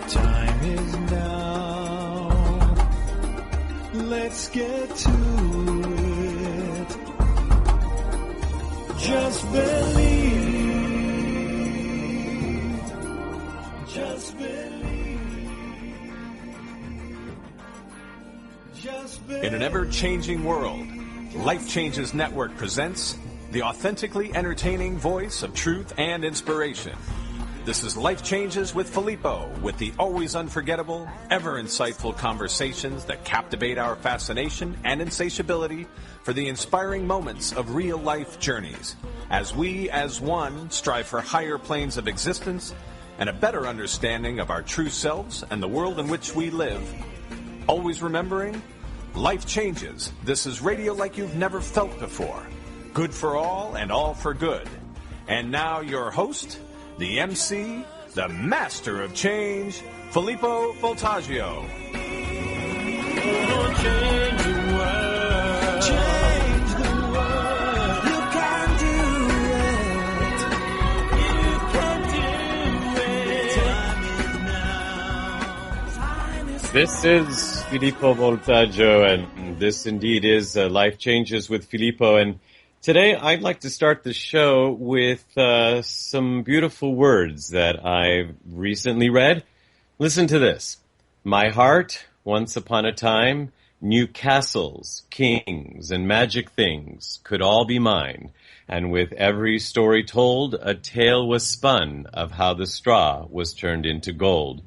Time is now. Let's get to it. Just believe. Just believe. Just believe. In an ever-changing world, Life Changes Network presents the authentically entertaining voice of truth and inspiration. This is Life Changes with Filippo, with the always unforgettable, ever insightful conversations that captivate our fascination and insatiability for the inspiring moments of real-life journeys, as we, as one, strive for higher planes of existence and a better understanding of our true selves and the world in which we live. Always remembering, life changes. This is radio like you've never felt before. Good for all and all for good. And now your host, the MC, the master of change, Filippo Voltaggio. Change the world. Change the world. You can do it. You can do it. Time is now. Time is This is Filippo Voltaggio, and this indeed is Life Changes with Filippo. And today I'd like to start the show with some beautiful words that I've recently read. Listen to this. My heart, once upon a time, knew castles, kings, and magic things could all be mine. And with every story told, a tale was spun of how the straw was turned into gold.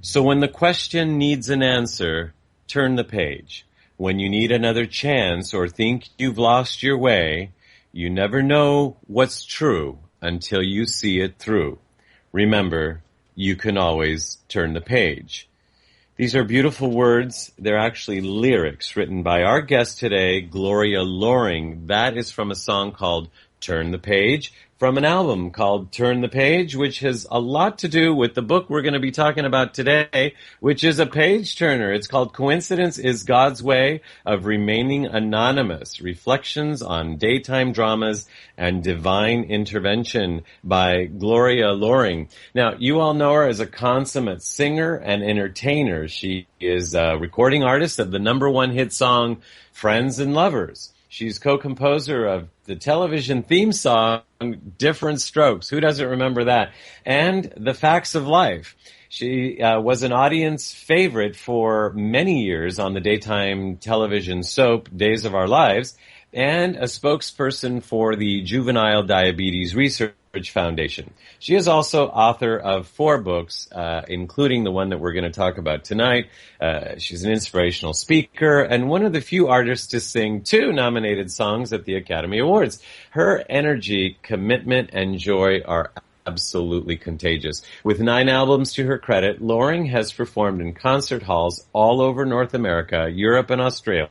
So when the question needs an answer, turn the page. When you need another chance or think you've lost your way, you never know what's true until you see it through. Remember, you can always turn the page. These are beautiful words. They're actually lyrics written by our guest today, Gloria Loring. That is from a song called Turn the Page, from an album called Turn the Page, which has a lot to do with the book we're going to be talking about today, which is a page turner. It's called Coincidence is God's Way of Remaining Anonymous, Reflections on Daytime Dramas and Divine Intervention by Gloria Loring. Now, you all know her as a consummate singer and entertainer. She is a recording artist of the #1 hit song, Friends and Lovers. She's co-composer of the television theme song, Different Strokes. Who doesn't remember that? And The Facts of Life. She was an audience favorite for many years on the daytime television soap Days of Our Lives, and a spokesperson for the Juvenile Diabetes Research Foundation. She is also author of 4 books, including the one that we're going to talk about tonight. She's an inspirational speaker and one of the few artists to sing 2 nominated songs at the Academy Awards. Her energy, commitment, and joy are absolutely contagious. With 9 albums to her credit, Loring has performed in concert halls all over North America, Europe, and Australia.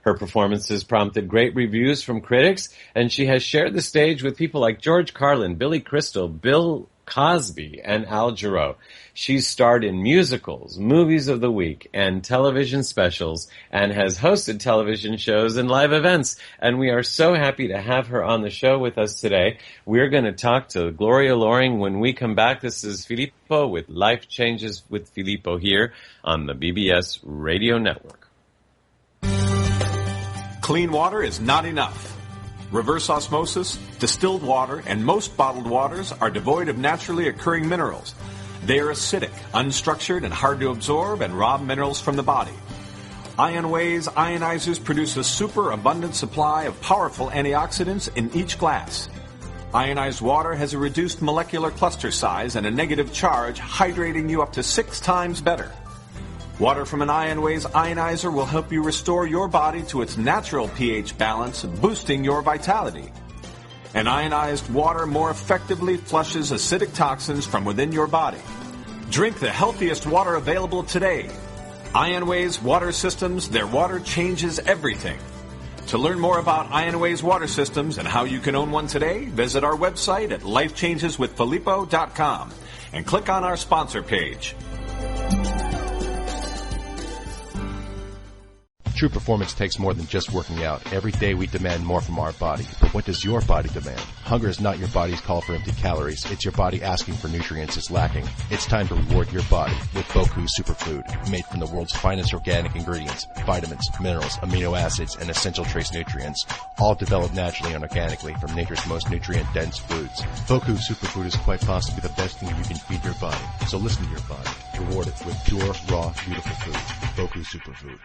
Her performances prompted great reviews from critics, and she has shared the stage with people like George Carlin, Billy Crystal, Bill Cosby, and Al Jarreau. She's starred in musicals, movies of the week, and television specials, and has hosted television shows and live events. And we are so happy to have her on the show with us today. We're going to talk to Gloria Loring when we come back. This is Filippo with Life Changes with Filippo here on the BBS Radio Network. Clean water is not enough. Reverse osmosis, distilled water, and most bottled waters are devoid of naturally occurring minerals. They are acidic, unstructured, and hard to absorb and rob minerals from the body. IonWay's ionizers produce a superabundant supply of powerful antioxidants in each glass. Ionized water has a reduced molecular cluster size and a negative charge, hydrating you up to 6 times better. Water from an IonWay's ionizer will help you restore your body to its natural pH balance, boosting your vitality. And ionized water more effectively flushes acidic toxins from within your body. Drink the healthiest water available today. IonWay's water systems, their water changes everything. To learn more about IonWay's water systems and how you can own one today, visit our website at lifechangeswithfilippo.com and click on our sponsor page. True performance takes more than just working out. Every day we demand more from our body. But what does your body demand? Hunger is not your body's call for empty calories. It's your body asking for nutrients it's lacking. It's time to reward your body with Boku Superfood, made from the world's finest organic ingredients, vitamins, minerals, amino acids, and essential trace nutrients, all developed naturally and organically from nature's most nutrient-dense foods. Boku Superfood is quite possibly the best thing you can feed your body. So listen to your body. Reward it with pure, raw, beautiful food. Boku Superfood.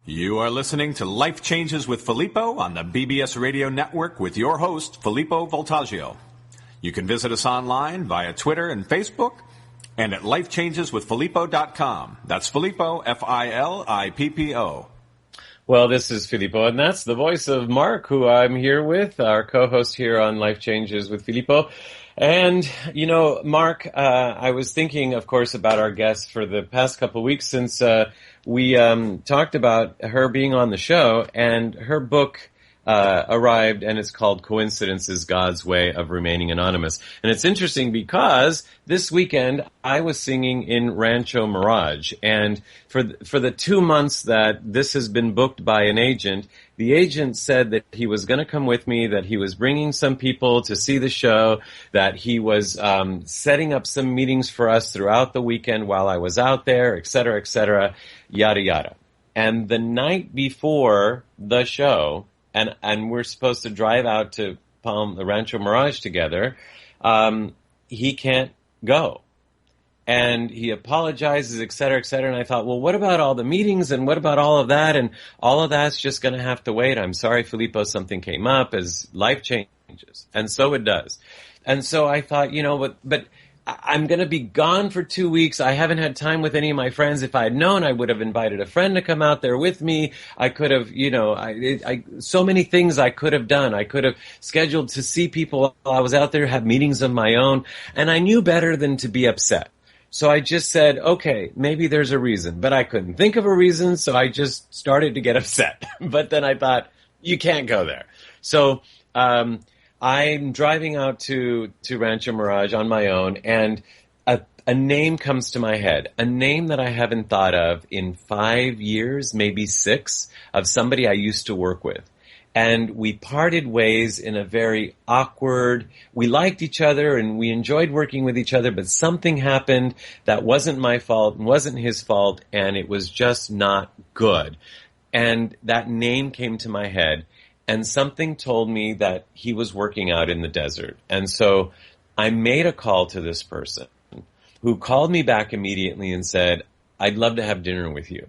You are listening to Life Changes with Filippo on the BBS Radio Network with your host, Filippo Voltaggio. You can visit us online via Twitter and Facebook and at lifechangeswithfilippo.com. That's Filippo, Filippo. Well, this is Filippo, and that's the voice of Mark, who I'm here with, our co-host here on Life Changes with Filippo. And, you know, Mark, I was thinking, of course, about our guest for the past couple of weeks since we talked about her being on the show, and her book arrived, and it's called Coincidences, God's Way of Remaining Anonymous. And it's interesting because this weekend I was singing in Rancho Mirage, and for the 2 months that this has been booked by an agent, the agent said that he was going to come with me, that he was bringing some people to see the show, that he was setting up some meetings for us throughout the weekend while I was out there, et cetera, yada, yada. And the night before the show, and we're supposed to drive out to the Rancho Mirage together, he can't go. And he apologizes, et cetera, and I thought, well, what about all the meetings, and what about all of that? And all of that's just going to have to wait. I'm sorry, Filippo, something came up, as life changes. And so it does. And so I thought, you know, but I'm going to be gone for 2 weeks. I haven't had time with any of my friends. If I had known, I would have invited a friend to come out there with me. I could have, you know, so many things I could have done. I could have scheduled to see people while I was out there, have meetings of my own. And I knew better than to be upset. So I just said, okay, maybe there's a reason. But I couldn't think of a reason, so I just started to get upset. But then I thought, you can't go there. So I'm driving out to Rancho Mirage on my own, and a name comes to my head, a name that I haven't thought of in 5 years, maybe 6, of somebody I used to work with. And we parted ways in a very awkward, we liked each other and we enjoyed working with each other, but something happened that wasn't my fault and wasn't his fault, and it was just not good. And that name came to my head. And something told me that he was working out in the desert. And so I made a call to this person, who called me back immediately and said, I'd love to have dinner with you,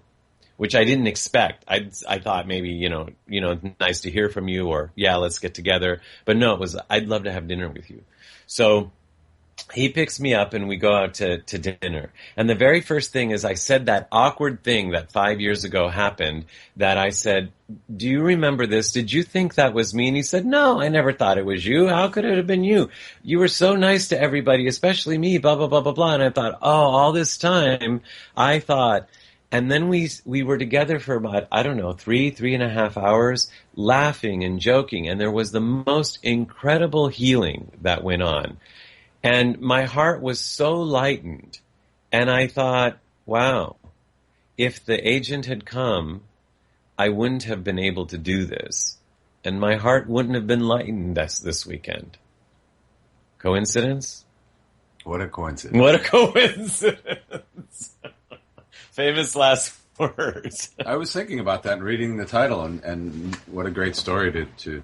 which I didn't expect. I thought maybe, you know, nice to hear from you, or yeah, let's get together. But no, it was, I'd love to have dinner with you. So he picks me up and we go out to dinner. And the very first thing is I said that awkward thing that 5 years ago happened, that I said, do you remember this? Did you think that was me? And he said, no, I never thought it was you. How could it have been you? You were so nice to everybody, especially me, blah, blah, blah, blah, blah. And I thought, oh, all this time I thought. And then we were together for about, I don't know, 3.5 hours, laughing and joking. And there was the most incredible healing that went on. And my heart was so lightened. And I thought, wow, if the agent had come, I wouldn't have been able to do this. And my heart wouldn't have been lightened this weekend. Coincidence? What a coincidence. What a coincidence. Famous last words. I was thinking about that and reading the title, and what a great story to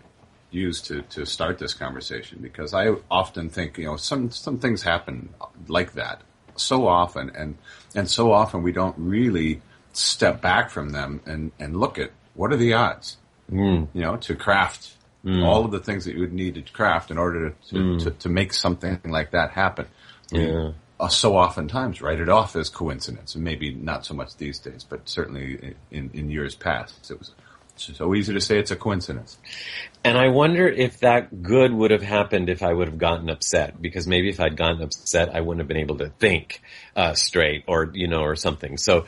use to start this conversation, because I often think, you know, some things happen like that so often, and so often we don't really step back from them and look at what are the odds, you know, to craft all of the things that you would need to craft in order to make something like that happen. Yeah. So oftentimes write it off as coincidence, and maybe not so much these days, but certainly in years past, it was so easy to say it's a coincidence. And I wonder if that good would have happened if I would have gotten upset, because maybe if I'd gotten upset, I wouldn't have been able to think straight, or, you know, or something. So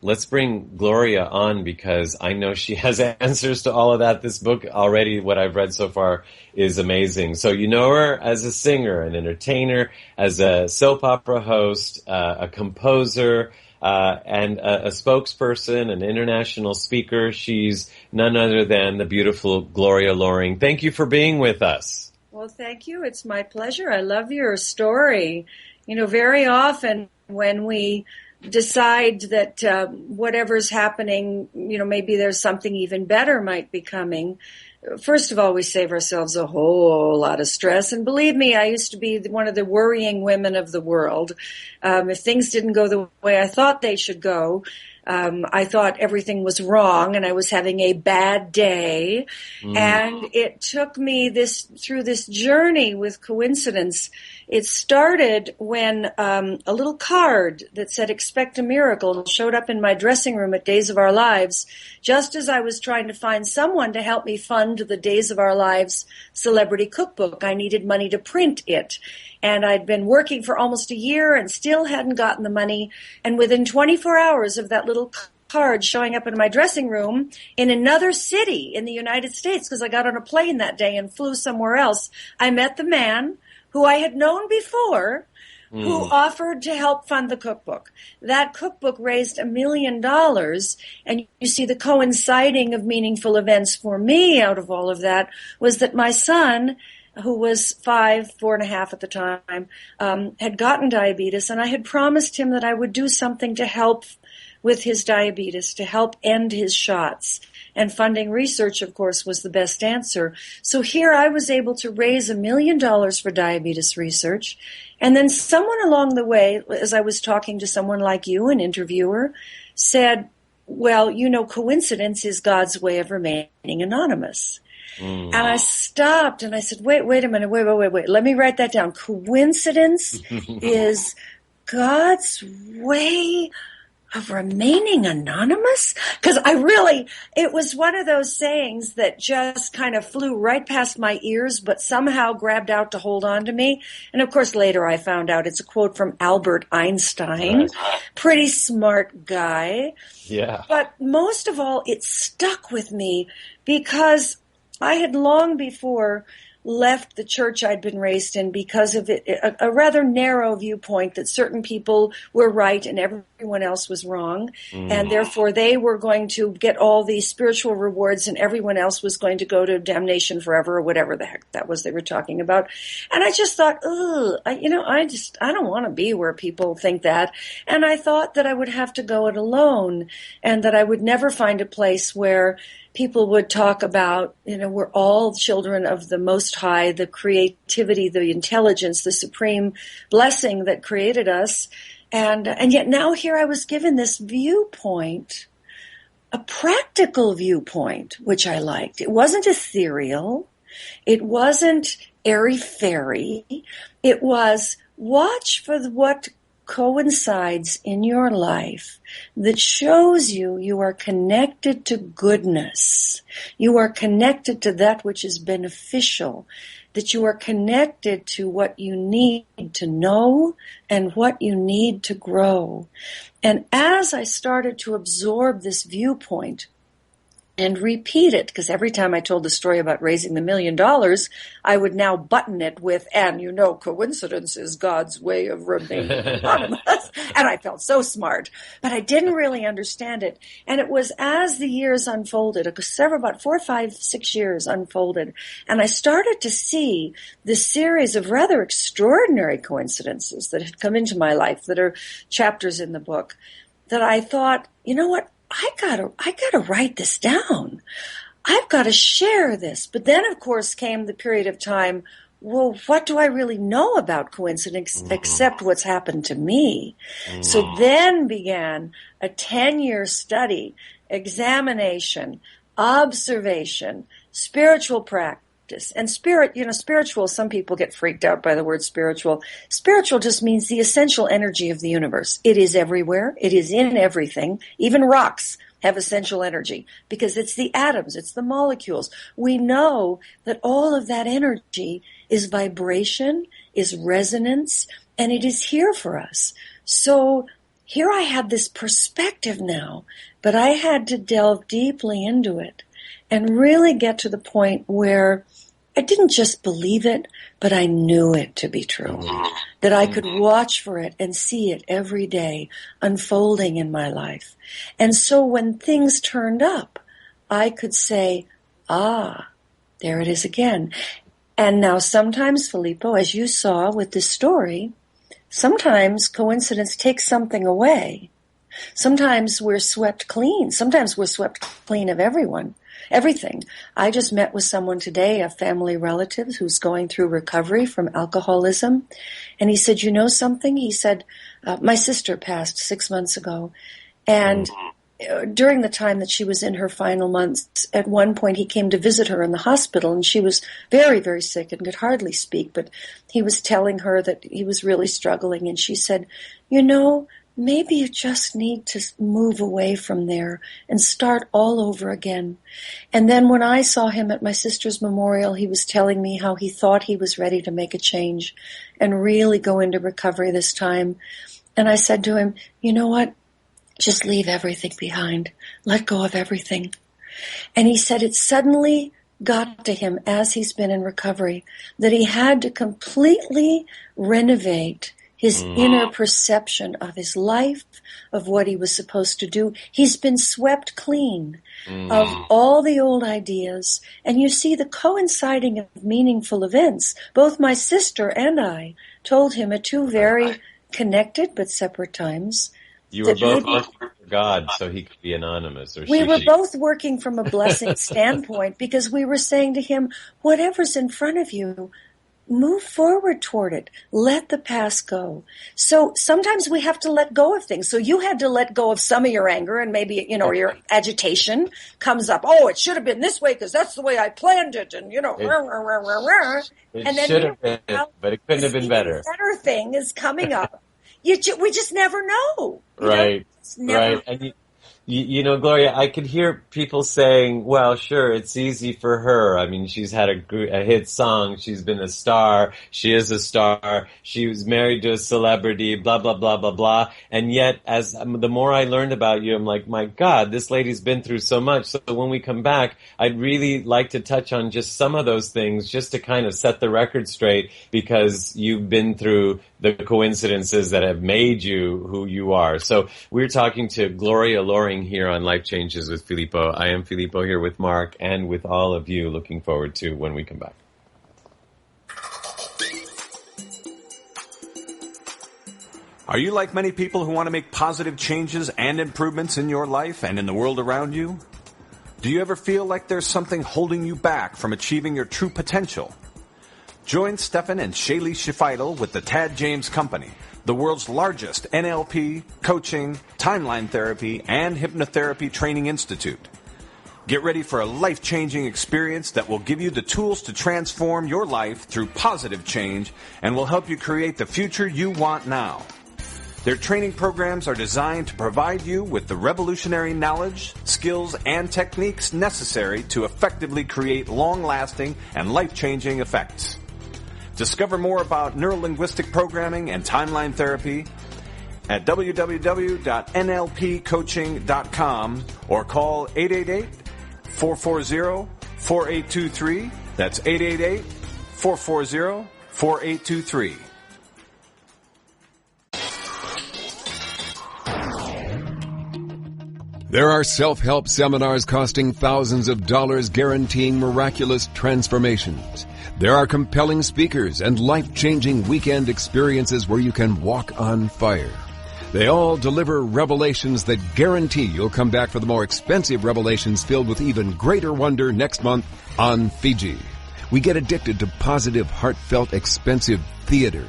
let's bring Gloria on, because I know she has answers to all of that. This book already, what I've read so far, is amazing. So you know her as a singer, an entertainer, as a soap opera host, a composer, and a spokesperson, an international speaker. She's none other than the beautiful Gloria Loring. Thank you for being with us. Well, thank you. It's my pleasure. I love your story. Very often when we decide that whatever's happening, maybe there's something even better might be coming. First of all, we save ourselves a whole lot of stress. And believe me, I used to be one of the worrying women of the world. If things didn't go the way I thought they should go, I thought everything was wrong and I was having a bad day. And it took me through this journey with coincidence. It started when a little card that said "Expect a Miracle" showed up in my dressing room at Days of Our Lives, just as I was trying to find someone to help me fund the Days of Our Lives celebrity cookbook. I needed money to print it. And I'd been working for almost a year and still hadn't gotten the money. And within 24 hours of that little card showing up in my dressing room in another city in the United States, because I got on a plane that day and flew somewhere else, I met the man who I had known before, who offered to help fund the cookbook. That cookbook raised $1 million, and you see the coinciding of meaningful events for me out of all of that was that my son, who was 4.5 at the time, had gotten diabetes, and I had promised him that I would do something to help with his diabetes, to help end his shots. And funding research, of course, was the best answer. So here I was able to raise $1 million for diabetes research. And then someone along the way, as I was talking to someone like you, an interviewer, said, well, coincidence is God's way of remaining anonymous. And I stopped and I said, wait a minute, wait. Let me write that down. Coincidence is God's way of remaining anonymous? Because it was one of those sayings that just kind of flew right past my ears, but somehow grabbed out to hold on to me. And of course, later I found out it's a quote from Albert Einstein. Right. Pretty smart guy. Yeah. But most of all, it stuck with me because I had long before left the church I'd been raised in because of a rather narrow viewpoint that certain people were right and everyone else was wrong. And therefore they were going to get all these spiritual rewards and everyone else was going to go to damnation forever or whatever the heck that was they were talking about. And I just thought, I don't want to be where people think that. And I thought that I would have to go it alone and that I would never find a place where people would talk about, we're all children of the Most High, the creativity, the intelligence, the supreme blessing that created us. And yet now here I was given this viewpoint, a practical viewpoint, which I liked. It wasn't ethereal. It wasn't airy-fairy. It was watch for what coincides in your life that shows you are connected to goodness. You are connected to that which is beneficial, that you are connected to what you need to know and what you need to grow. And as I started to absorb this viewpoint and repeat it, because every time I told the story about raising the $1 million, I would now button it with, and coincidence is God's way of remaining anonymous. And I felt so smart, but I didn't really understand it. And it was as the years unfolded, about 4, 5, 6 years unfolded, and I started to see this series of rather extraordinary coincidences that had come into my life that are chapters in the book, that I thought, what? I gotta write this down. I've got to share this. But then, of course, came the period of time, well, what do I really know about coincidence except what's happened to me? So then began a 10-year study, examination, observation, spiritual practice. And spiritual, some people get freaked out by the word spiritual. Spiritual just means the essential energy of the universe. It is everywhere. It is in everything. Even rocks have essential energy because it's the atoms, it's the molecules. We know that all of that energy is vibration, is resonance, and it is here for us. So here I had this perspective now, but I had to delve deeply into it and really get to the point where I didn't just believe it, but I knew it to be true. That I could watch for it and see it every day unfolding in my life. And so when things turned up, I could say, there it is again. And now sometimes, Filippo, as you saw with this story, sometimes coincidence takes something away. Sometimes we're swept clean. Sometimes we're swept clean of everything. I just met with someone today, a family relative who's going through recovery from alcoholism. And he said, you know something? He said, my sister passed 6 months ago. And during the time that she was in her final months, at one point he came to visit her in the hospital, and she was very, very sick and could hardly speak. But he was telling her that he was really struggling. And she said, you know, maybe you just need to move away from there and start all over again. And then when I saw him at my sister's memorial, he was telling me how he thought he was ready to make a change and really go into recovery this time. And I said to him, you know what? Just leave everything behind. Let go of everything. And he said it suddenly got to him as he's been in recovery that he had to completely renovate his inner perception of his life, of what he was supposed to do. He's been swept clean of all the old ideas. And you see the coinciding of meaningful events. Both my sister and I told him at two very connected but separate times. You were both working for God, so he could be anonymous. We were both working from a blessing standpoint, because we were saying to him, whatever's in front of you, move forward toward it. Let the past go. So sometimes we have to let go of things. So you had to let go of some of your anger, and maybe, you know, your agitation comes up. Oh, it should have been this way because that's the way I planned it. And, you know, it should have been, but it couldn't have been better. Better thing is coming up. We just never know. Right. And you know, Gloria, I could hear people saying, well, sure, it's easy for her. I mean, she's had a hit song. She's been a star. She is a star. She was married to a celebrity, blah, blah, blah, blah, blah. And yet, as the more I learned about you, I'm like, my God, this lady's been through so much. So when we come back, I'd really like to touch on just some of those things just to kind of set the record straight, because you've been through the coincidences that have made you who you are. So we're talking to Gloria Loring here on Life Changes with Filippo. I am Filippo here with Mark and with all of you. Looking forward to when we come back. Are you like many people who want to make positive changes and improvements in your life and in the world around you? Do you ever feel like there's something holding you back from achieving your true potential? Join Stefan and Shaylee Shifidel with the Tad James Company, the world's largest NLP, coaching, timeline therapy, and hypnotherapy training institute. Get ready for a life-changing experience that will give you the tools to transform your life through positive change and will help you create the future you want now. Their training programs are designed to provide you with the revolutionary knowledge, skills, and techniques necessary to effectively create long-lasting and life-changing effects. Discover more about neurolinguistic programming and timeline therapy at www.nlpcoaching.com or call 888-440-4823. That's 888-440-4823. There are self-help seminars costing thousands of dollars guaranteeing miraculous transformations. There are compelling speakers and life-changing weekend experiences where you can walk on fire. They all deliver revelations that guarantee you'll come back for the more expensive revelations filled with even greater wonder next month on Fiji. We get addicted to positive, heartfelt, expensive theater.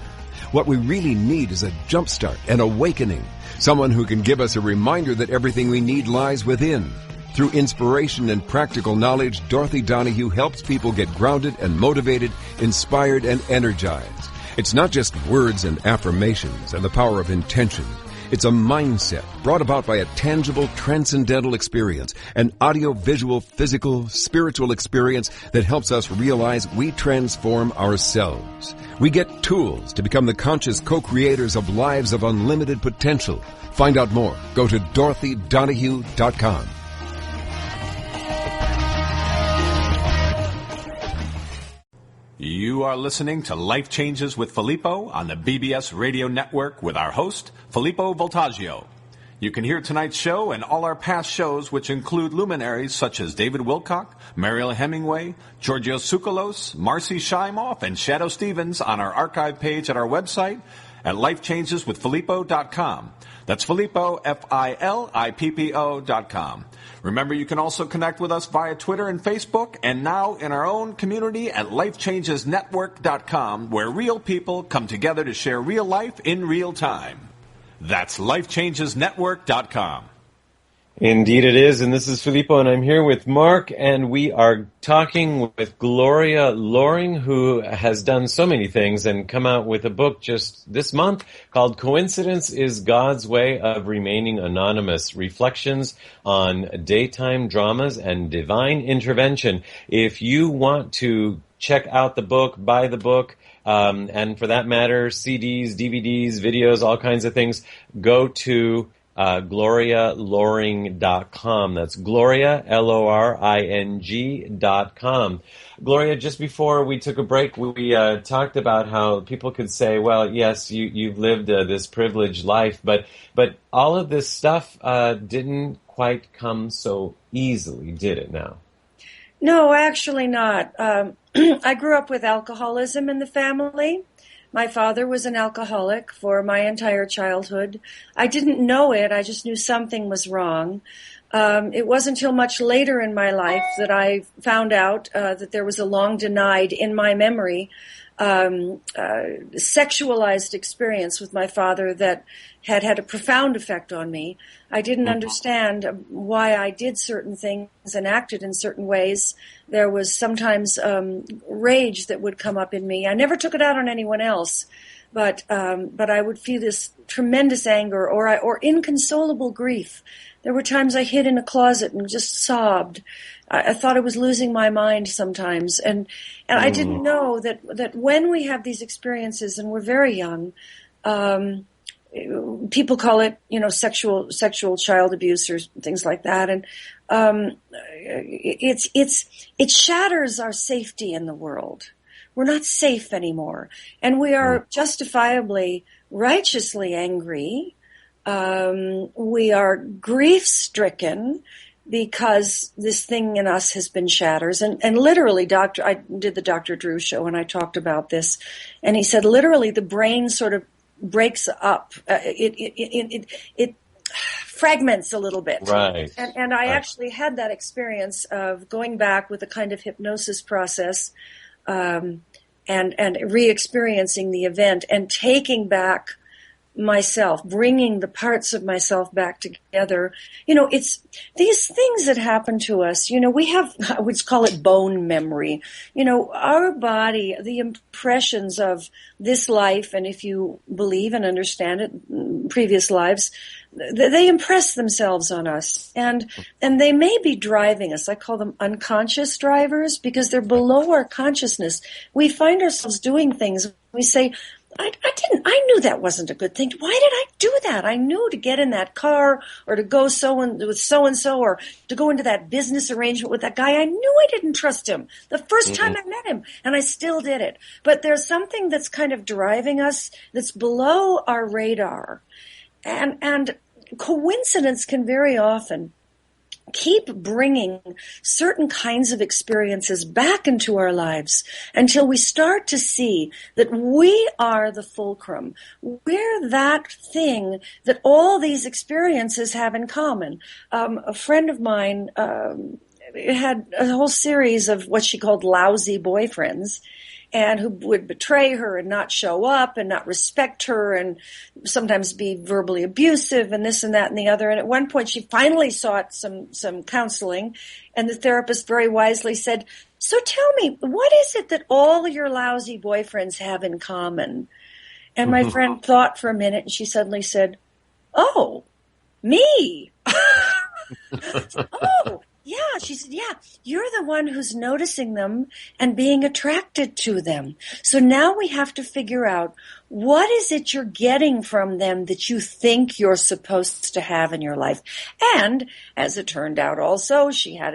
What we really need is a jumpstart, an awakening, someone who can give us a reminder that everything we need lies within. Through inspiration and practical knowledge, Dorothy Donahue helps people get grounded and motivated, inspired and energized. It's not just words and affirmations and the power of intention. It's a mindset brought about by a tangible, transcendental experience, an audio-visual, physical, spiritual experience that helps us realize we transform ourselves. We get tools to become the conscious co-creators of lives of unlimited potential. Find out more. Go to DorothyDonahue.com. You are listening to Life Changes with Filippo on the BBS Radio Network with our host, Filippo Voltaggio. You can hear tonight's show and all our past shows, which include luminaries such as David Wilcock, Mariel Hemingway, Georgios Tsoukalos, Marcy Shimoff, and Shadow Stevens on our archive page at our website at lifechangeswithfilippo.com. That's Filippo, Filippo.com. Remember, you can also connect with us via Twitter and Facebook, and now in our own community at lifechangesnetwork.com, where real people come together to share real life in real time. That's lifechangesnetwork.com. Indeed it is, and this is Filippo, and I'm here with Mark, and we are talking with Gloria Loring, who has done so many things and come out with a book just this month called Coincidence is God's Way of Remaining Anonymous, Reflections on Daytime Dramas and Divine Intervention. If you want to check out the book, buy the book, and for that matter, CDs, DVDs, videos, all kinds of things, go to GloriaLoring.com. That's Gloria, Loring.com. Gloria, just before we took a break, we talked about how people could say, well, yes, you've lived this privileged life, but all of this stuff didn't quite come so easily, did it now? No, actually not. I grew up with alcoholism in the family. My father was an alcoholic for my entire childhood. I didn't know it. I just knew something was wrong. It wasn't until much later in my life that I found out that there was a long denied, in my memory, sexualized experience with my father that had a profound effect on me. I didn't understand why I did certain things and acted in certain ways. There was sometimes rage that would come up in me. I never took it out on anyone else, but I would feel this tremendous anger or inconsolable grief. There were times I hid in a closet and just sobbed. I thought I was losing my mind sometimes, and I didn't know that when we have these experiences and we're very young, people call it, sexual child abuse or things like that, and it shatters our safety in the world. We're not safe anymore, and we are justifiably, righteously angry. We are grief-stricken because this thing in us has been shattered. And literally, I did the Dr. Drew show and I talked about this, and he said literally the brain sort of breaks up. It fragments a little bit. Right. And I actually had that experience of going back with a kind of hypnosis process, and re-experiencing the event and taking back myself, bringing the parts of myself back together. It's these things that happen to us. We have, I would call it bone memory. Our body, the impressions of this life, and if you believe and understand it, previous lives, they impress themselves on us, and they may be driving us. I call them unconscious drivers because they're below our consciousness. We find ourselves doing things. We say, I knew that wasn't a good thing. Why did I do that? I knew to get in that car or to go with so-and-so or to go into that business arrangement with that guy. I knew I didn't trust him the first time I met him, and I still did it. But there's something that's kind of driving us that's below our radar. And coincidence can very often keep bringing certain kinds of experiences back into our lives until we start to see that we are the fulcrum. We're that thing that all these experiences have in common. A friend of mine had a whole series of what she called lousy boyfriends, and who would betray her and not show up and not respect her and sometimes be verbally abusive and this and that and the other. And at one point she finally sought some counseling, and the therapist very wisely said, so tell me, what is it that all your lousy boyfriends have in common? And my friend thought for a minute, and she suddenly said, oh, me. Oh, yeah, she said, yeah, you're the one who's noticing them and being attracted to them. So now we have to figure out what is it you're getting from them that you think you're supposed to have in your life? And as it turned out also, she had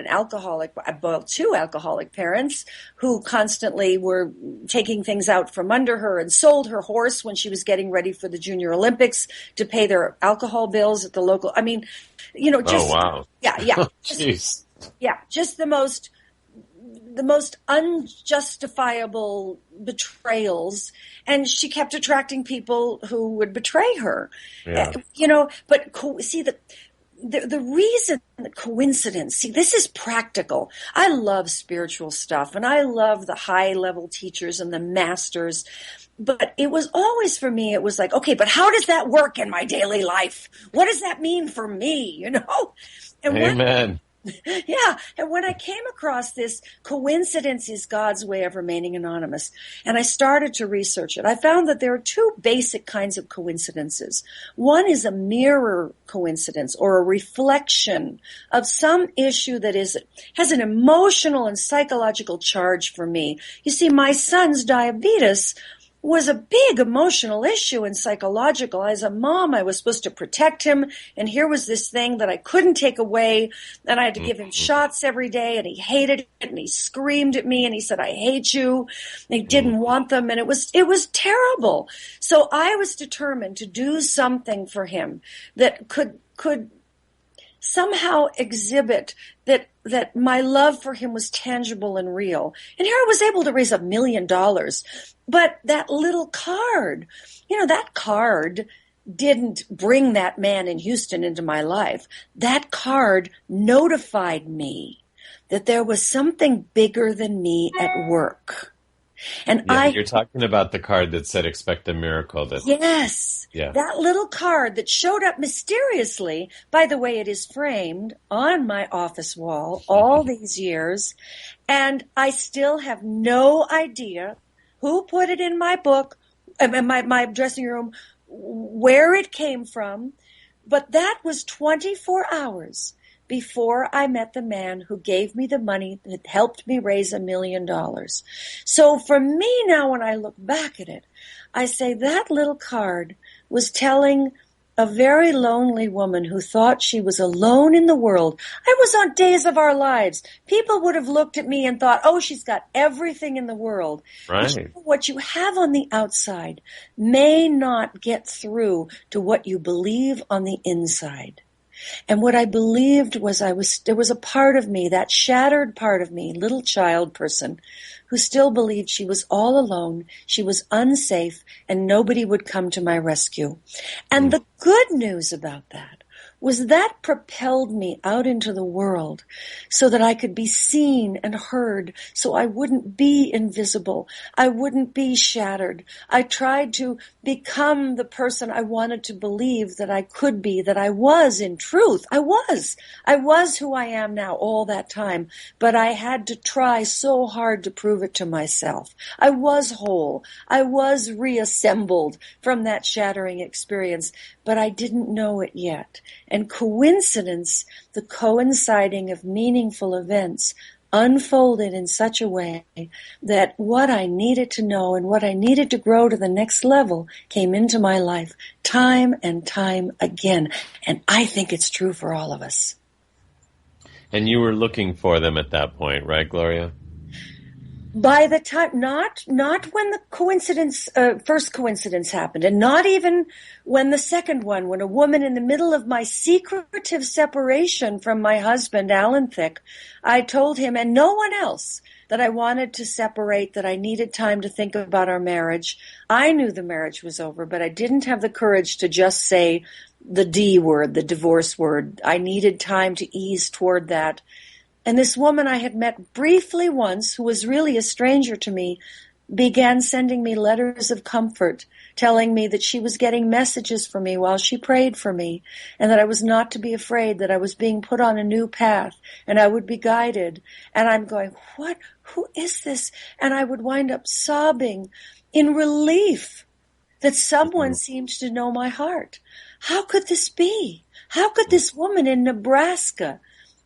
two alcoholic parents who constantly were taking things out from under her and sold her horse when she was getting ready for the Junior Olympics to pay their alcohol bills at the local. I mean, just, oh, wow. Yeah. Jeez. Just the most unjustifiable betrayals, and she kept attracting people who would betray her. Yeah. But see the reason, the coincidence, see, this is practical. I love spiritual stuff, and I love the high level teachers and the masters. But it was always, for me, it was like, okay, but how does that work in my daily life? What does that mean for me? And Amen. And when I came across this, coincidence is God's way of remaining anonymous, and I started to research it, I found that there are two basic kinds of coincidences. One is a mirror coincidence, or a reflection of some issue that has an emotional and psychological charge for me. You see, my son's diabetes was a big emotional issue and psychological. As a mom, I was supposed to protect him, and here was this thing that I couldn't take away, and I had to give him shots every day, and he hated it, and he screamed at me, and he said, I hate you, and he didn't want them, and it was terrible. So I was determined to do something for him that could somehow exhibit that my love for him was tangible and real. And here I was able to raise $1 million. But that little card, that card didn't bring that man in Houston into my life. That card notified me that there was something bigger than me at work. And you're talking about the card that said expect a miracle. Yes. Yeah. That little card that showed up mysteriously. By the way, it is framed on my office wall all these years. And I still have no idea who put it in my book, my dressing room, where it came from. But that was 24 hours before I met the man who gave me the money that helped me raise $1 million. So for me now, when I look back at it, I say that little card was telling a very lonely woman who thought she was alone in the world. I was on Days of Our Lives. People would have looked at me and thought, oh, she's got everything in the world. Right. What you have on the outside may not get through to what you believe on the inside. And what I believed was there was a part of me, that shattered part of me, little child person, who still believed she was all alone, she was unsafe, and nobody would come to my rescue. And the good news about that was that propelled me out into the world so that I could be seen and heard, so I wouldn't be invisible. I wouldn't be shattered. I tried to become the person I wanted to believe that I could be, that I was in truth. I was who I am now all that time, but I had to try so hard to prove it to myself. I was whole. I was reassembled from that shattering experience, but I didn't know it yet. And coincidence, the coinciding of meaningful events, unfolded in such a way that what I needed to know and what I needed to grow to the next level came into my life time and time again. And I think it's true for all of us. And you were looking for them at that point, right, Gloria? By the time, not when the first coincidence happened, and not even when the second one, when a woman in the middle of my secretive separation from my husband, Alan Thicke, I told him and no one else that I wanted to separate, that I needed time to think about our marriage. I knew the marriage was over, but I didn't have the courage to just say the D word, the divorce word. I needed time to ease toward that. And this woman I had met briefly once, who was really a stranger to me, began sending me letters of comfort, telling me that she was getting messages from me while she prayed for me, and that I was not to be afraid, that I was being put on a new path, and I would be guided. And I'm going, what? Who is this? And I would wind up sobbing in relief that someone seemed to know my heart. How could this be? How could this woman in Nebraska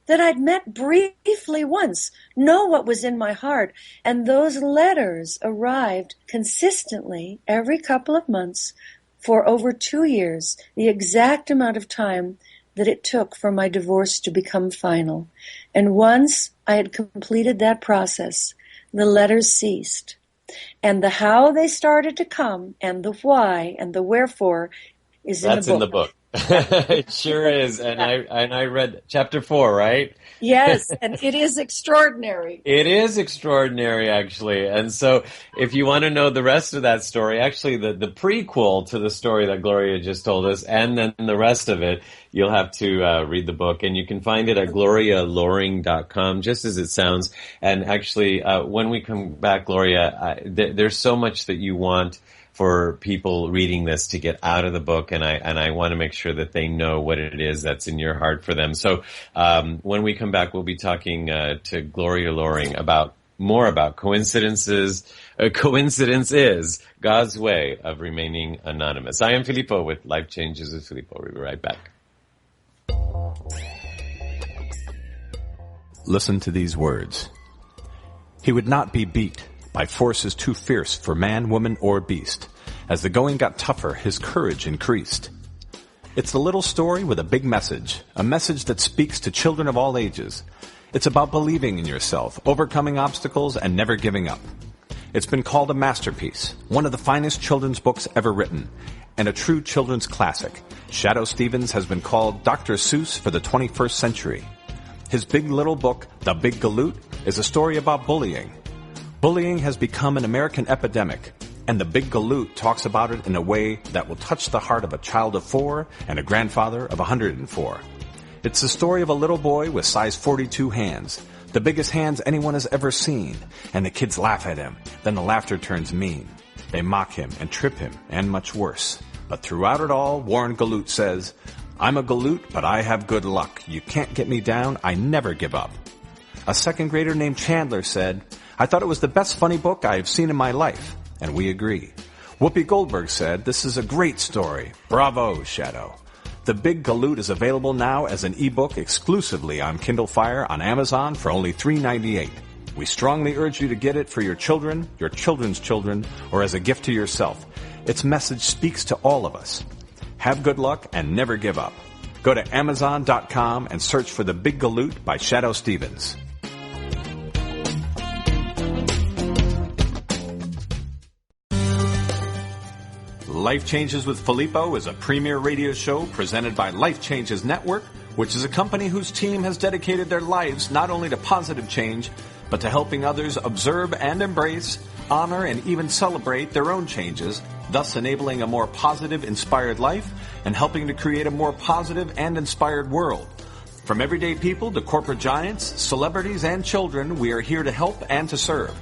that I'd met briefly once know what was in my heart. And those letters arrived consistently every couple of months for over 2 years, the exact amount of time that it took for my divorce to become final. And once I had completed that process, the letters ceased. And the how they started to come, and the why, and the wherefore is in the book. That's in the book. It sure is. And I read chapter 4, right? Yes, and it is extraordinary. It is extraordinary, actually. And so if you want to know the rest of that story, actually the prequel to the story that Gloria just told us, and then the rest of it, you'll have to read the book. And you can find it at glorialoring.com, just as it sounds. And actually, when we come back, Gloria, there's so much that you want for people reading this to get out of the book, and I want to make sure that they know what it is that's in your heart for them. So when we come back, we'll be talking to Gloria Loring more about coincidences. Coincidence is God's way of remaining anonymous. I am Filippo with Life Changes with Filippo. We'll be right back. Listen to these words. He would not be beat by forces too fierce for man, woman, or beast. As the going got tougher, his courage increased. It's a little story with a big message, a message that speaks to children of all ages. It's about believing in yourself, overcoming obstacles, and never giving up. It's been called a masterpiece, one of the finest children's books ever written, and a true children's classic. Shadoe Stevens has been called Dr. Seuss for the 21st century. His big little book, The Big Galoot, is a story about bullying. Bullying has become an American epidemic, and The Big Galoot talks about it in a way that will touch the heart of a child of 4 and a grandfather of 104. It's the story of a little boy with size 42 hands, the biggest hands anyone has ever seen, and the kids laugh at him. Then the laughter turns mean. They mock him and trip him, and much worse. But throughout it all, Warren Galoot says, "I'm a Galoot, but I have good luck. You can't get me down. I never give up." A second grader named Chandler said, "I thought it was the best funny book I have seen in my life." And we agree. Whoopi Goldberg said, "This is a great story. Bravo, Shadoe." The Big Galoot is available now as an ebook exclusively on Kindle Fire on Amazon for only $3.98. We strongly urge you to get it for your children, your children's children, or as a gift to yourself. Its message speaks to all of us. Have good luck and never give up. Go to Amazon.com and search for The Big Galoot by Shadoe Stevens. Life Changes with Filippo is a premier radio show presented by Life Changes Network, which is a company whose team has dedicated their lives not only to positive change, but to helping others observe and embrace, honor, and even celebrate their own changes, thus enabling a more positive, inspired life and helping to create a more positive and inspired world. From everyday people to corporate giants, celebrities, and children, we are here to help and to serve.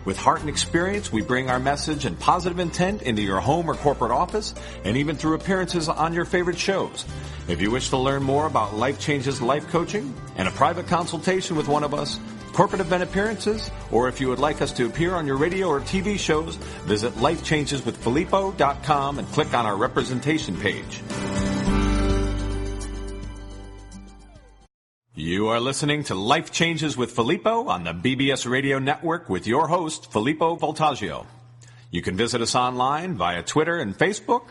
With heart and experience, we bring our message and positive intent into your home or corporate office, and even through appearances on your favorite shows. If you wish to learn more about Life Changes life coaching and a private consultation with one of us, corporate event appearances, or if you would like us to appear on your radio or TV shows, visit lifechangeswithfilippo.com and click on our representation page. You are listening to Life Changes with Filippo on the BBS Radio Network with your host, Filippo Voltaggio. You can visit us online via Twitter and Facebook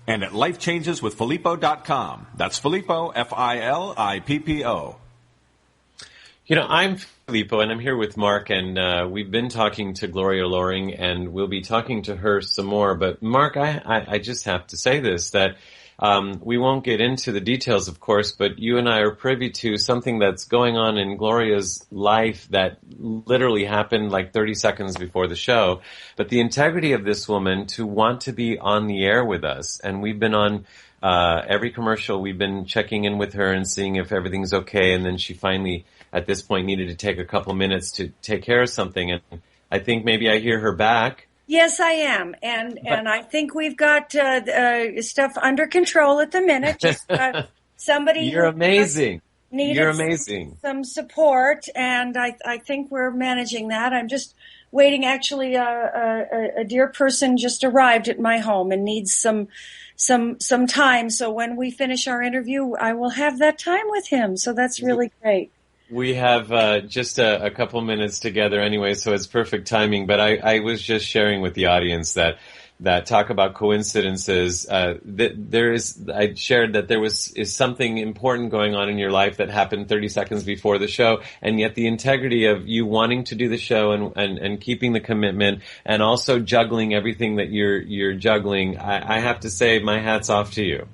and at lifechangeswithfilippo.com. That's Filippo, Filippo. You know, I'm Filippo, and I'm here with Mark, and we've been talking to Gloria Loring, and we'll be talking to her some more. But, Mark, I just have to say this, that we won't get into the details, of course, but you and I are privy to something that's going on in Gloria's life that literally happened like 30 seconds before the show. But the integrity of this woman to want to be on the air with us, and we've been on every commercial, we've been checking in with her and seeing if everything's okay, and then she finally, at this point, needed to take a couple minutes to take care of something, and I think maybe I hear her back. Yes, I am, and I think we've got stuff under control at the minute. Just somebody. You're amazing. You're amazing. Some support, and I think we're managing that. I'm just waiting. Actually, a dear person just arrived at my home and needs some time. So when we finish our interview, I will have that time with him. So that's really great. We have just a couple minutes together anyway, so it's perfect timing. But I was just sharing with the audience that talk about coincidences. I shared that there is something important going on in your life that happened 30 seconds before the show, and yet the integrity of you wanting to do the show and keeping the commitment, and also juggling everything that you're juggling. I have to say, my hat's off to you.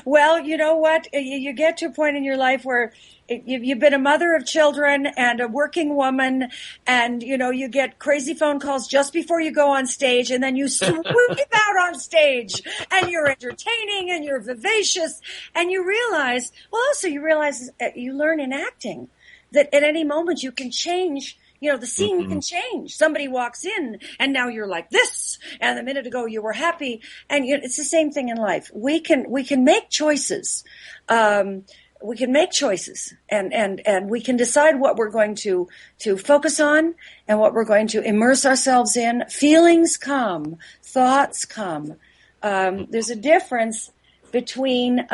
Well, you know what? You get to a point in your life where you've been a mother of children and a working woman, and, you get crazy phone calls just before you go on stage, and then you swoop out on stage, and you're entertaining, and you're vivacious, and you realize you learn in acting that at any moment you can change. The scene can change. Somebody walks in and now you're like this, and a minute ago you were happy. And it's the same thing in life. We can make choices. We can make choices, and we can decide what we're going to focus on and what we're going to immerse ourselves in. Feelings come, thoughts come. There's a difference between,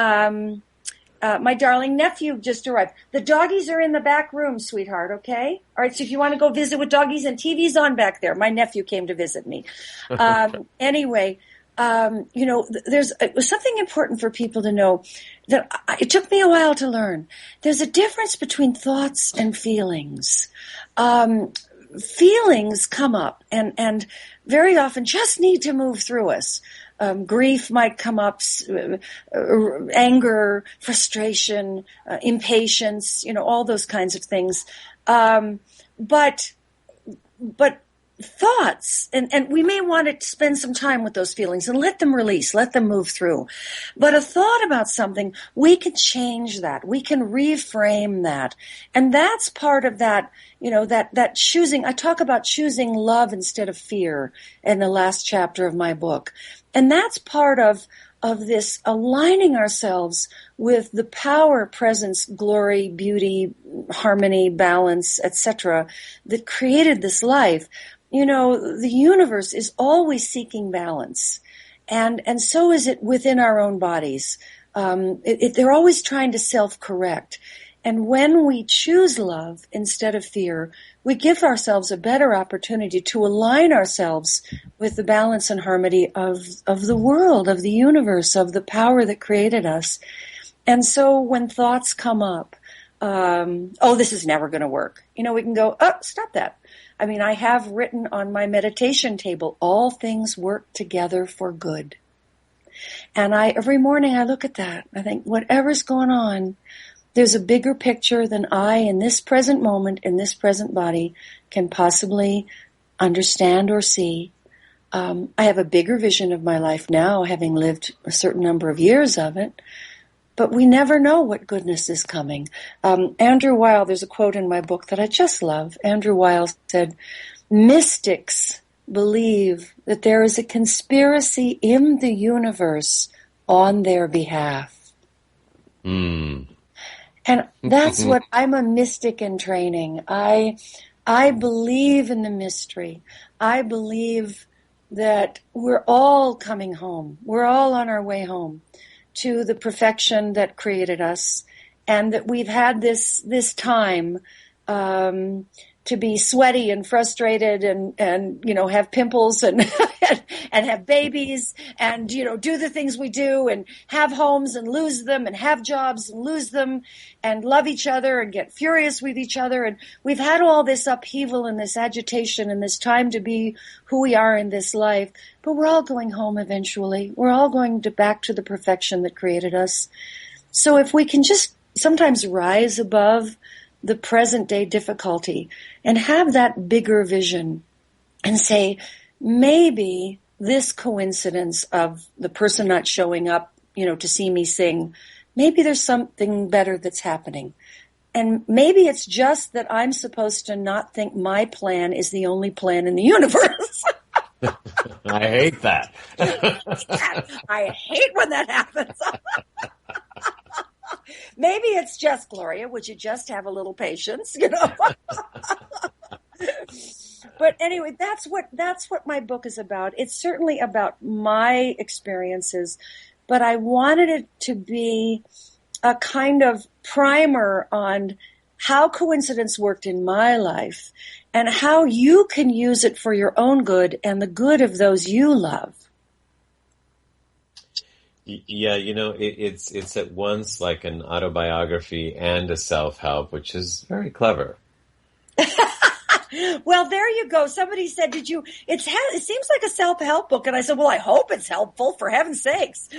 my darling nephew just arrived. The doggies are in the back room, sweetheart, okay? All right, so if you want to go visit with doggies, and TV's on back there. My nephew came to visit me. Anyway, it was something important for people to know that it took me a while to learn. There's a difference between thoughts and feelings. Feelings come up and very often just need to move through us. Grief might come up, anger, frustration, impatience, all those kinds of things. But thoughts, and we may want to spend some time with those feelings and let them release, let them move through. But a thought about something, we can change that. We can reframe that. And that's part of that, that choosing. I talk about choosing love instead of fear in the last chapter of my book. And that's part of this aligning ourselves with the power, presence, glory, beauty, harmony, balance, etc., that created this life. The universe is always seeking balance, and so is it within our own bodies. They're always trying to self-correct. And when we choose love instead of fear, we give ourselves a better opportunity to align ourselves with the balance and harmony of the world, of the universe, of the power that created us. And so when thoughts come up, this is never going to work, we can go, stop that. I mean, I have written on my meditation table, all things work together for good. And every morning I look at that. I think, whatever's going on, there's a bigger picture than I, in this present moment, in this present body, can possibly understand or see. I have a bigger vision of my life now, having lived a certain number of years of it. But we never know what goodness is coming. Andrew Weil, there's a quote in my book that I just love. Andrew Weil said, mystics believe that there is a conspiracy in the universe on their behalf. And that's what, I'm a mystic in training. I believe in the mystery. I believe that we're all coming home. We're all on our way home to the perfection that created us, and that we've had this time to be sweaty and frustrated and have pimples and and have babies and do the things we do and have homes and lose them and have jobs and lose them and love each other and get furious with each other, and we've had all this upheaval and this agitation and this time to be who we are in this life. But we're all going home eventually. We're all going back to the perfection that created us. So if we can just sometimes rise above the present day difficulty and have that bigger vision and say, maybe this coincidence of the person not showing up, to see me sing, maybe there's something better that's happening. And maybe it's just that I'm supposed to not think my plan is the only plan in the universe. I hate that. I hate when that happens. Maybe it's just, Gloria, would you just have a little patience, But anyway, that's what my book is about. It's certainly about my experiences, but I wanted it to be a kind of primer on how coincidence worked in my life and how you can use it for your own good and the good of those you love. Yeah, it's at once like an autobiography and a self-help, which is very clever. Well, there you go. Somebody said, it seems like a self-help book. And I said, well, I hope it's helpful, for heaven's sakes.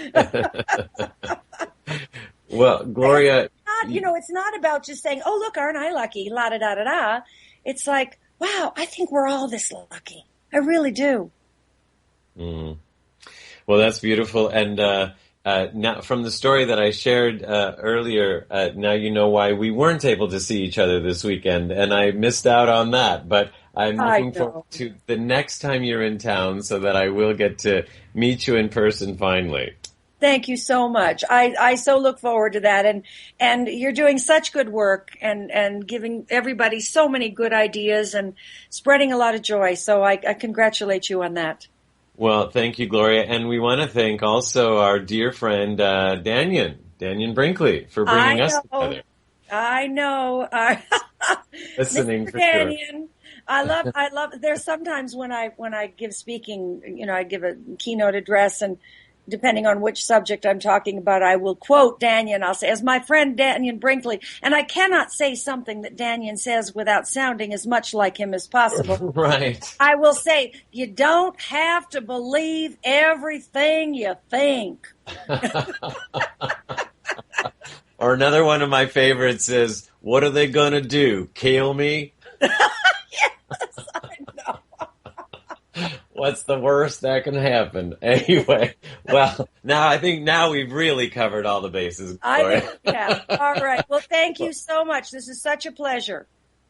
Well, Gloria... It's not about just saying, oh, look, aren't I lucky? La da da da da. It's like, wow, I think we're all this lucky. I really do. Mm. Well, that's beautiful. And now, from the story that I shared earlier, now you know why we weren't able to see each other this weekend, and I missed out on that. But I'm looking forward to the next time you're in town so that I will get to meet you in person finally. Thank you so much. I so look forward to that. And you're doing such good work and giving everybody so many good ideas and spreading a lot of joy. So I congratulate you on that. Well, thank you, Gloria. And we want to thank also our dear friend, Danyan Brinkley, for bringing us together. I know. Listening Mr. for Danyan. sure. I love, there's sometimes when I give speaking, I give a keynote address, and depending on which subject I'm talking about, I will quote Danyan. I'll say, as my friend Danyan Brinkley, and I cannot say something that Danyan says without sounding as much like him as possible. Right. I will say, you don't have to believe everything you think. Or another one of my favorites is, what are they going to do? Kill me? Yes, I know. What's the worst that can happen? Anyway, well, I think we've really covered all the bases. I think we have. All right. Well, thank you so much. This is such a pleasure.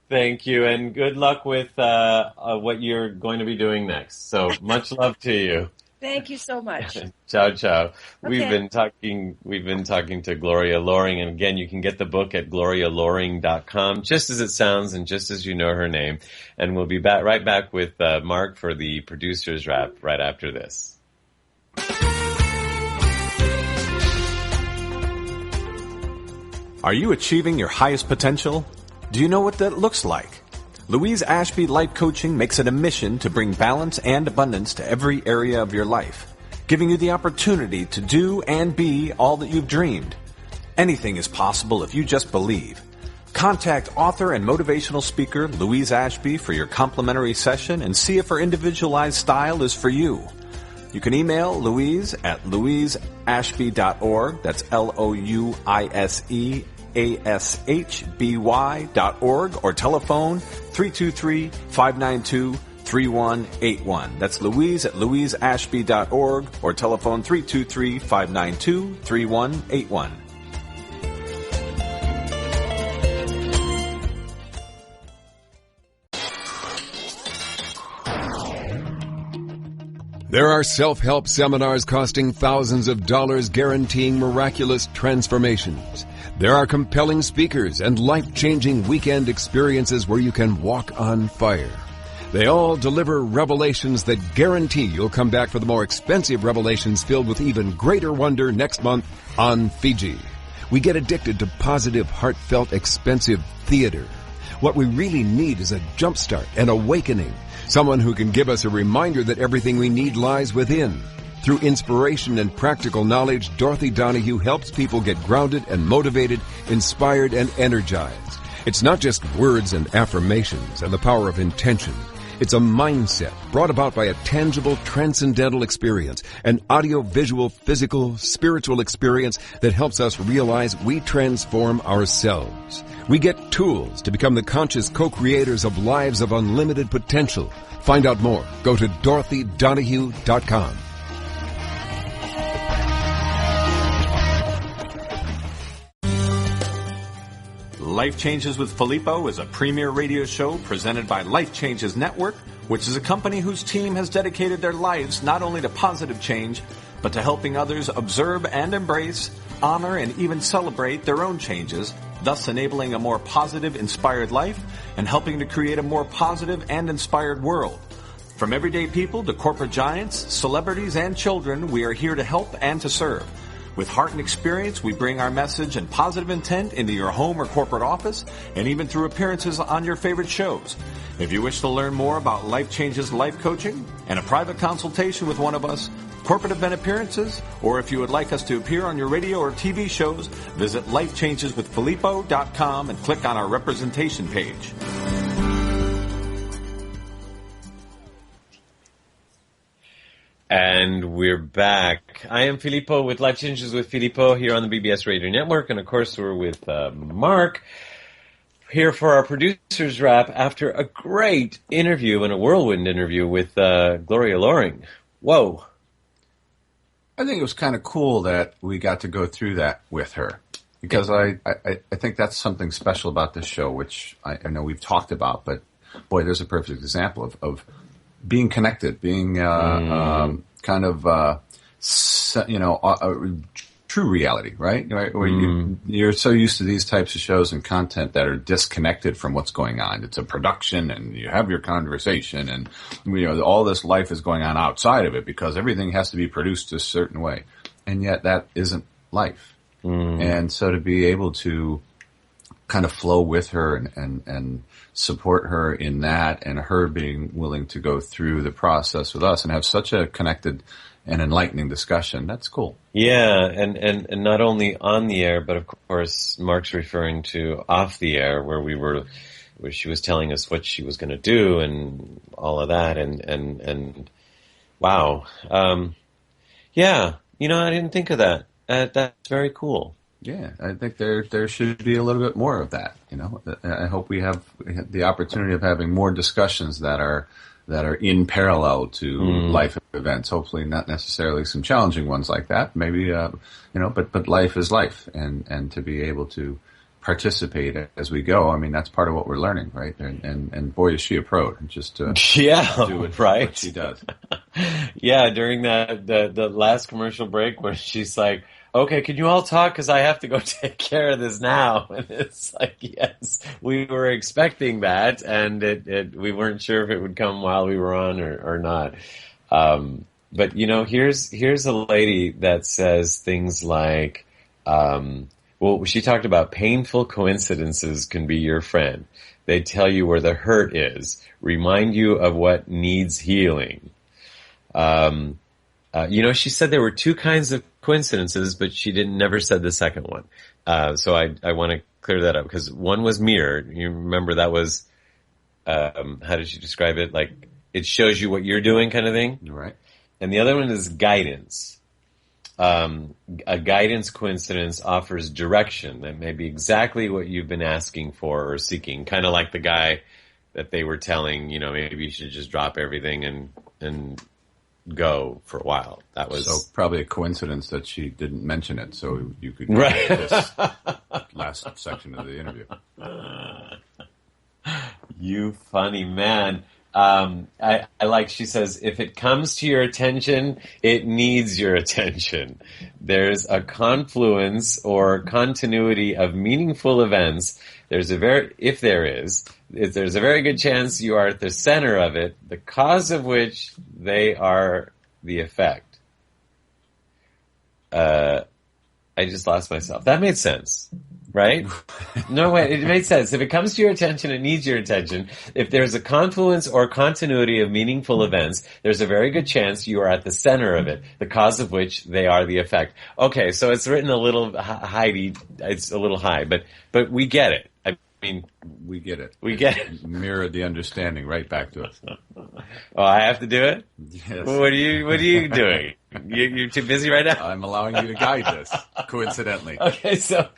Thank you, and good luck with what you're going to be doing next. So much love to you. Thank you so much. Ciao, ciao. Okay. We've been talking to Gloria Loring, and again, you can get the book at glorialoring.com, just as it sounds and just as you know her name. And we'll be right back with Mark for the producer's wrap right after this. Are you achieving your highest potential? Do you know what that looks like? Louise Ashby Life Coaching makes it a mission to bring balance and abundance to every area of your life, giving you the opportunity to do and be all that you've dreamed. Anything is possible if you just believe. Contact author and motivational speaker Louise Ashby for your complimentary session and see if her individualized style is for you. You can email Louise at louiseashby.org. That's LOUISEASHBY.org, or telephone 323-592-3181. That's Louise at louiseashby.org, or telephone 323-592-3181. There are self-help seminars costing thousands of dollars guaranteeing miraculous transformations. There are compelling speakers and life-changing weekend experiences where you can walk on fire. They all deliver revelations that guarantee you'll come back for the more expensive revelations filled with even greater wonder next month on Fiji. We get addicted to positive, heartfelt, expensive theater. What we really need is a jumpstart, an awakening. Someone who can give us a reminder that everything we need lies within. Through inspiration and practical knowledge, Dorothy Donahue helps people get grounded and motivated, inspired and energized. It's not just words and affirmations and the power of intention. It's a mindset brought about by a tangible, transcendental experience, an audio-visual, physical, spiritual experience that helps us realize we transform ourselves. We get tools to become the conscious co-creators of lives of unlimited potential. Find out more. Go to DorothyDonahue.com. Life Changes with Filippo is a premier radio show presented by Life Changes Network, which is a company whose team has dedicated their lives not only to positive change, but to helping others observe and embrace, honor, and even celebrate their own changes, thus enabling a more positive, inspired life and helping to create a more positive and inspired world. From everyday people to corporate giants, celebrities, and children, we are here to help and to serve. With heart and experience, we bring our message and positive intent into your home or corporate office, and even through appearances on your favorite shows. If you wish to learn more about Life Changes Life Coaching and a private consultation with one of us, corporate event appearances, or if you would like us to appear on your radio or TV shows, visit lifechangeswithfilippo.com and click on our representation page. And we're back. I am Filippo with Life Changes with Filippo here on the BBS Radio Network. And of course, we're with Mark here for our producer's wrap after a great interview and a whirlwind interview with Gloria Loring. Whoa. I think it was kind of cool that we got to go through that with her. Because I think that's something special about this show, which I know we've talked about. But, boy, there's a perfect example of being connected, being kind of true reality, right? Where you're so used to these types of shows and content that are disconnected from what's going on. It's a production, and you have your conversation, and all this life is going on outside of it because everything has to be produced a certain way, and yet that isn't life. And so to be able to kind of flow with her and support her in that, and her being willing to go through the process with us and have such a connected and enlightening discussion. That's cool. Yeah, and not only on the air, but of course Mark's referring to off the air where she was telling us what she was going to do and all of that, and wow. Yeah, I didn't think of that. That's very cool. Yeah, I think there should be a little bit more of that. I hope we have the opportunity of having more discussions that are in parallel to life events. Hopefully, not necessarily some challenging ones like that. Maybe but life is life, and to be able to participate as we go. I mean, that's part of what we're learning, right? And boy, is she a pro! Just to do it, right? What she does. Yeah, during the last commercial break where she's like, okay, can you all talk? Because I have to go take care of this now. And it's like, yes, we were expecting that, and we weren't sure if it would come while we were on or not. But here's a lady that says things like, she talked about painful coincidences can be your friend. They tell you where the hurt is, remind you of what needs healing. She said there were two kinds of coincidences, but she never said the second one. So I want to clear that up, because one was mirror. You remember that was, how did she describe it? Like, it shows you what you're doing kind of thing. Right. And the other one is guidance. A guidance coincidence offers direction that may be exactly what you've been asking for or seeking. Kind of like the guy that they were telling, maybe you should just drop everything and go for a while. That was so probably a coincidence that she didn't mention it, so you could get this last section of the interview. You funny man. I like, she says, if it comes to your attention, it needs your attention. There's a confluence or continuity of meaningful events. There's a very good chance you are at the center of it, the cause of which they are the effect. I just lost myself. That made sense. Right? No, wait, it made sense. If it comes to your attention, it needs your attention. If there's a confluence or continuity of meaningful events, there's a very good chance you are at the center of it, the cause of which they are the effect. Okay, so it's written a little it's a little high, but we get it. I mean, we get it. We get it. Mirrored the understanding right back to us. Oh, I have to do it? Yes. What are you doing? You're too busy right now? I'm allowing you to guide this, coincidentally. Okay, so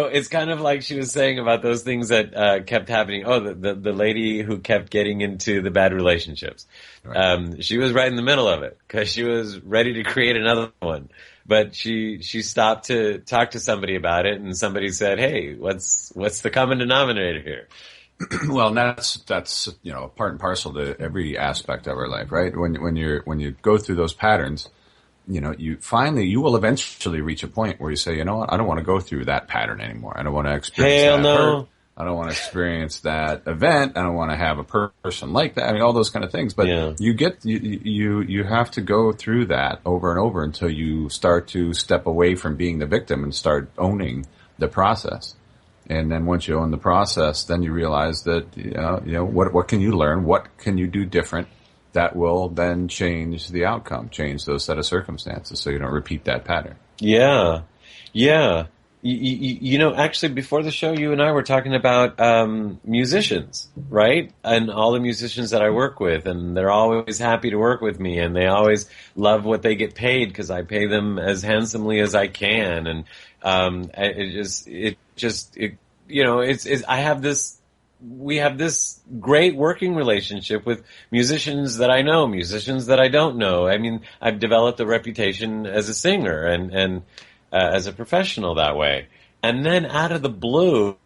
it's kind of like she was saying about those things that kept happening. Oh, the lady who kept getting into the bad relationships. Right. She was right in the middle of it because she was ready to create another one. But she stopped to talk to somebody about it, and somebody said, "Hey, what's the common denominator here?" Well, and that's part and parcel to every aspect of our life, right? When you go through those patterns, you will eventually reach a point where you say, you know what, I don't want to go through that pattern anymore. I don't want to experience Hell that no. hurt. I don't want to experience that event. I don't want to have a person like that. I mean, all those kind of things. But you have to go through that over and over until you start to step away from being the victim and start owning the process. And then once you own the process, then you realize that, what can you learn? What can you do different that will then change the outcome, change those set of circumstances so you don't repeat that pattern? Yeah. Yeah. Actually, before the show, you and I were talking about musicians, right? And all the musicians that I work with, and they're always happy to work with me, and they always love what they get paid because I pay them as handsomely as I can. And we have this great working relationship with musicians that I know, musicians that I don't know. I mean, I've developed a reputation as a singer and as a professional that way. And then out of the blue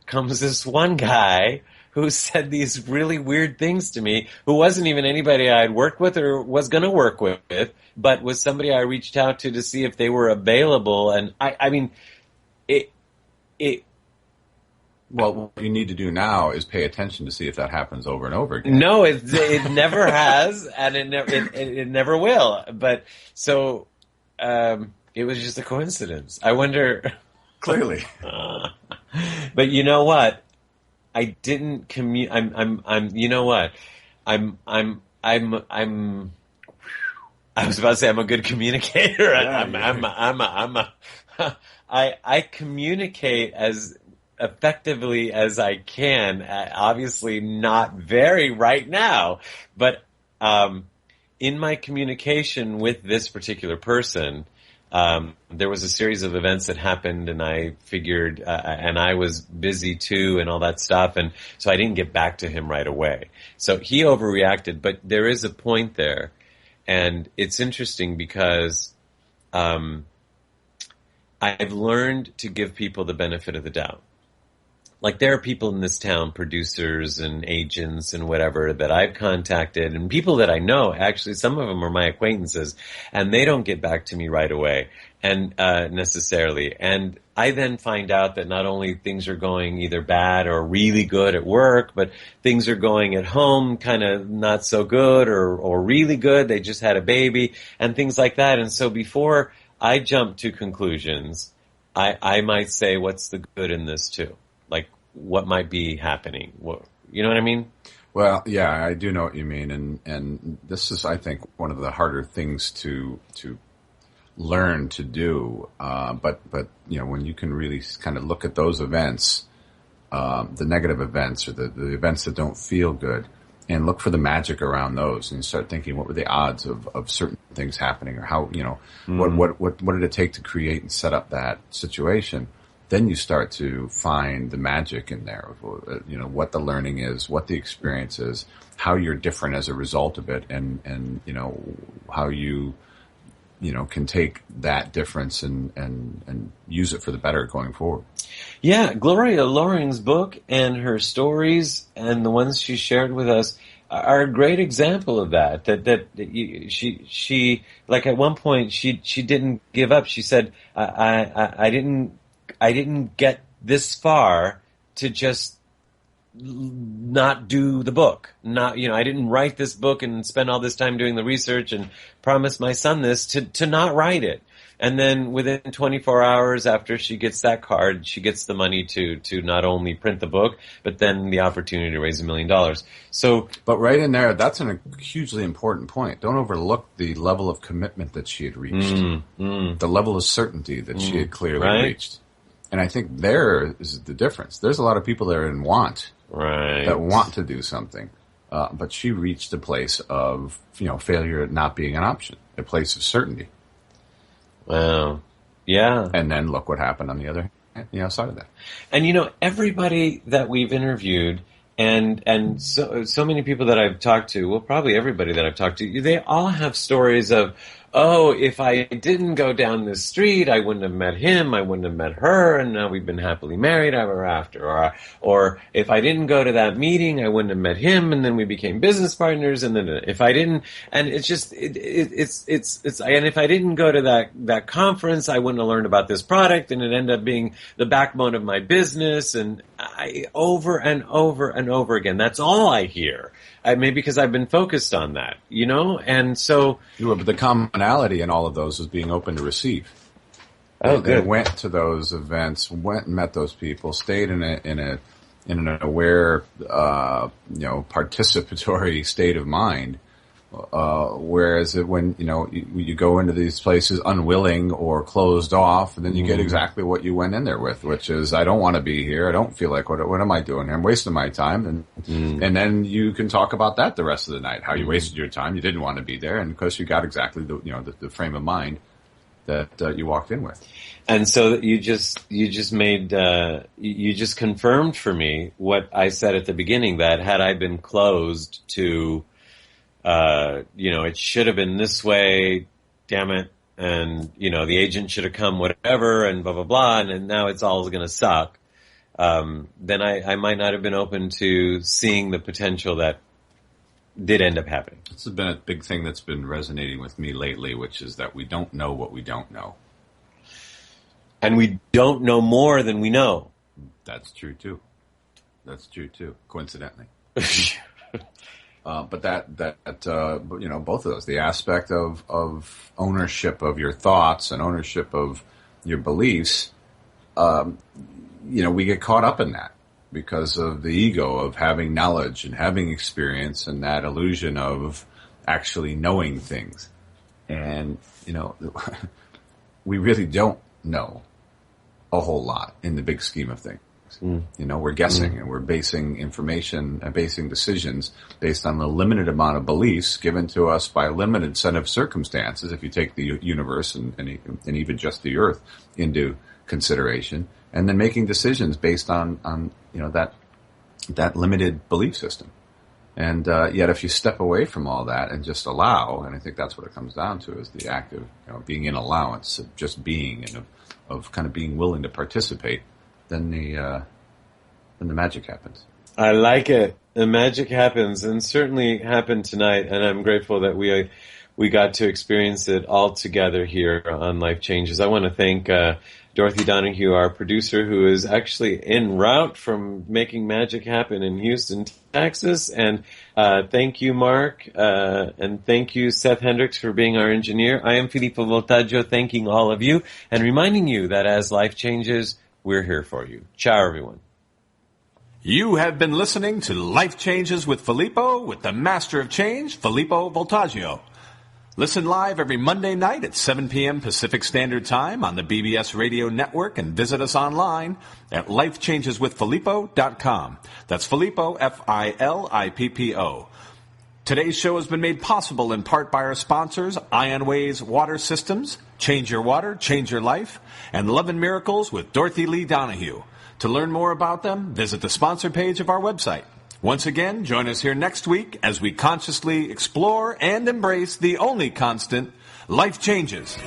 comes this one guy who said these really weird things to me, who wasn't even anybody I had worked with or was going to work with, but was somebody I reached out to see if they were available. And Well, what you need to do now is pay attention to see if that happens over and over again. No, it never has, and it never will. But so it was just a coincidence. I wonder. Clearly. But you know what? I didn't I'm. You know what? I was about to say I'm a good communicator. I communicate as effectively as I can. Obviously not very right now, but in my communication with this particular person, there was a series of events that happened, and I figured, and I was busy too and all that stuff, and so I didn't get back to him right away. So he overreacted, but there is a point there, and it's interesting because I've learned to give people the benefit of the doubt. Like, there are people in this town, producers and agents and whatever, that I've contacted, and people that I know, actually, some of them are my acquaintances, and they don't get back to me right away, and necessarily. And I then find out that not only things are going either bad or really good at work, but things are going at home kind of not so good or really good. They just had a baby and things like that. And so before I jump to conclusions, I might say, what's the good in this too? Like, what might be happening? You know what I mean? Well, yeah, I do know what you mean, and this is, I think, one of the harder things to learn to do. But when you can really kind of look at those events, the negative events or the events that don't feel good, and look for the magic around those, and start thinking, what were the odds of certain things happening, or how what did it take to create and set up that situation? Then you start to find the magic in there, what the learning is, what the experience is, how you're different as a result of it, and how you can take that difference and use it for the better going forward. Yeah, Gloria Loring's book and her stories and the ones she shared with us are a great example of that. She like at one point she didn't give up. She said, I didn't get this far to just not do the book. I didn't write this book and spend all this time doing the research and promise my son this to not write it. And then within 24 hours after she gets that card, she gets the money to not only print the book, but then the opportunity to raise $1 million. So, but right in there, that's a hugely important point. Don't overlook the level of commitment that she had reached, the level of certainty that she had clearly reached. And I think there is the difference. There's a lot of people there in want, that want to do something. But she reached a place of, failure not being an option, a place of certainty. Wow. Yeah. And then look what happened on the other side of that. And everybody that we've interviewed and so many people that I've talked to, well, probably everybody that I've talked to, they all have stories of, oh, if I didn't go down this street, I wouldn't have met him, I wouldn't have met her, and now we've been happily married ever after. Or if I didn't go to that meeting, I wouldn't have met him, and then we became business partners, and then if I didn't, and it's just, and if I didn't go to that conference, I wouldn't have learned about this product, and it ended up being the backbone of my business, and over and over and over again. That's all I hear. Maybe because I've been focused on that, you know? And so... But the commonality in all of those was being open to receive. Oh, They good. went to those events, went and met those people, stayed in an aware, participatory state of mind. Whereas when you go into these places unwilling or closed off, and then you get exactly what you went in there with, which is, I don't want to be here. I don't feel like what am I doing here? I'm wasting my time, and then you can talk about that the rest of the night. How you wasted your time. You didn't want to be there, and of course you got exactly the frame of mind that you walked in with. And so you just confirmed for me what I said at the beginning, that had I been closed to, it should have been this way, damn it, and, the agent should have come, whatever, and blah, blah, blah, and now it's all going to suck, then I might not have been open to seeing the potential that did end up happening. This has been a big thing that's been resonating with me lately, which is that we don't know what we don't know. And we don't know more than we know. That's true too. Coincidentally. But both of those, the aspect of ownership of your thoughts and ownership of your beliefs, we get caught up in that because of the ego of having knowledge and having experience and that illusion of actually knowing things. And, we really don't know a whole lot in the big scheme of things. We're guessing and we're basing information and basing decisions based on the limited amount of beliefs given to us by a limited set of circumstances. If you take the universe and even just the earth into consideration, and then making decisions based on that limited belief system. And yet if you step away from all that and just allow, and I think that's what it comes down to, is the act of being in allowance, of just being, and of kind of being willing to participate, then the magic happens. I like it. The magic happens, and certainly happened tonight, and I'm grateful that we got to experience it all together here on Life Changes. I want to thank Dorothy Donahue, our producer, who is actually en route from making magic happen in Houston, Texas. And thank you, Mark, and thank you, Seth Hendricks, for being our engineer. I am Filippo Voltaggio, thanking all of you and reminding you that as life changes, we're here for you. Ciao, everyone. You have been listening to Life Changes with Filippo, with the Master of Change, Filippo Voltaggio. Listen live every Monday night at 7 p.m. Pacific Standard Time on the BBS Radio Network, and visit us online at lifechangeswithfilippo.com. That's Filippo, Filippo. Today's show has been made possible in part by our sponsors, Ion Ways Water Systems, Change Your Water, Change Your Life, and Love and Miracles with Dorothy Lee Donahue. To learn more about them, visit the sponsor page of our website. Once again, join us here next week as we consciously explore and embrace the only constant, life changes.